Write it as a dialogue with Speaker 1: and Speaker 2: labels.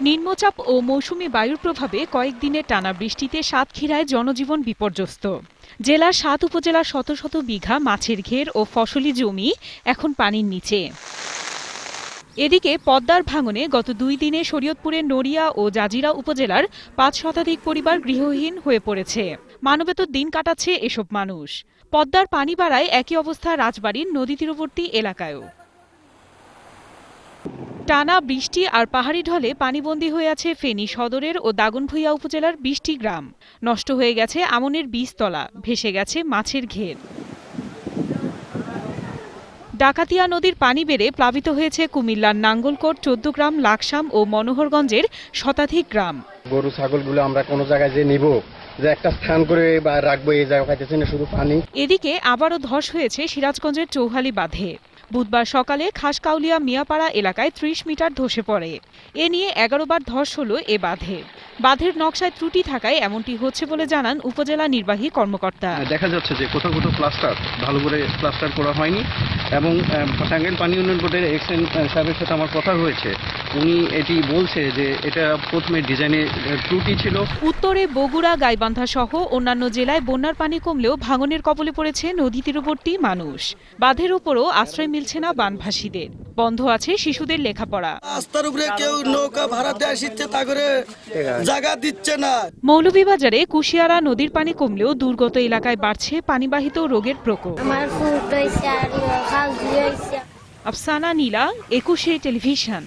Speaker 1: নিম্নচাপ ও মৌসুমী বায়ুর প্রভাবে কয়েকদিনের টানা বৃষ্টিতে সাতক্ষীরায় জনজীবন বিপর্যস্ত। জেলার ৭ উপজেলার শত শত বিঘা মাছের ঘের ও ফসলি জমি এখন পানির নিচে। এদিকে পদ্মার ভাঙনে গত ২ দিনে শরীয়তপুরের নড়িয়া ও জাজিরা উপজেলার ৫ শতাধিক পরিবার গৃহহীন হয়ে পড়েছে। মানবেতর দিন কাটাচ্ছে এসব মানুষ। পদ্মার পানি বাড়ায় একই অবস্থা রাজবাড়ীর নদী তীরবর্তী এলাকায়ও। টানা বৃষ্টি আর পাহাড়ি ঢলে পানিবন্দী হয়ে আছে ফেনী সদরের ও দাগনভূঞা উপজেলার ২০টি গ্রাম। নষ্ট হয়ে গেছে আমনের বীজতলা, ভেসে গেছে মাছের ঘের। ডাকাতিয়া নদীর পানি বেড়ে প্লাবিত হয়েছে কুমিল্লার নাঙ্গলকোট, ১৪ গ্রাম, লাকসাম ও মনোহরগঞ্জের শতাধিক গ্রাম।
Speaker 2: গরু ছাগলগুলো আমরা কোনো জায়গায় যে নিব, যে একটা স্থান করে বা রাখবো, এই জায়গা পাইতেছি না, শুধু পানি।
Speaker 1: এদিকে আবারও ধস হয়েছে সিরাজগঞ্জের চৌহালি বাঁধে। বুধবার সকালে খাসকাউলিয়া মিয়াপাড়া এলাকায় ৩০ মিটার ধসে পড়ে। এ নিয়ে ১১ বার ধস হল এ বাঁধে। বাঁধের নকশায় ত্রুটি থাকায় এমনটি হচ্ছে বলে জানান উপজেলা নির্বাহী কর্মকর্তা।
Speaker 3: দেখা যাচ্ছে যে কোথাও কোথাও প্লাস্টার ভালো করে প্লাস্টার করা হয়নি এবং টাঙ্গাইল পানি উন্নয়ন বোর্ডের এক্সএন সাহেবের সাথে আমার কথা হয়েছে। উনি এটি বলছে যে এটা প্রথমে ডিজাইনে ত্রুটি ছিল।
Speaker 1: উত্তরে বগুড়া, গাইবান্ধা সহ অন্যান্য জেলায় বন্যার পানি কমলেও ভাঙনের কবলে পড়েছে নদী তীরবর্তী মানুষ। বাঁধের উপরও আশ্রয় মিলছে না বানভাসীদের। বন্ধ আছে শিশুদের লেখাপড়া।
Speaker 4: রাস্তার উপরে কেউ নৌকা ভাড়া দেয় শিখছে, তা করে জায়গা দিচ্ছে না।
Speaker 1: মৌলভীবাজারে কুশিয়ারা নদীর পানি কমলেও দুর্গত এলাকায় বাড়ছে পানিবাহিত রোগের প্রকোপ।
Speaker 5: আমার ফুট হইছে আর খাল দিয়ে হইছে।
Speaker 1: আফসানা নীলা, ২১ টেলিভিশন।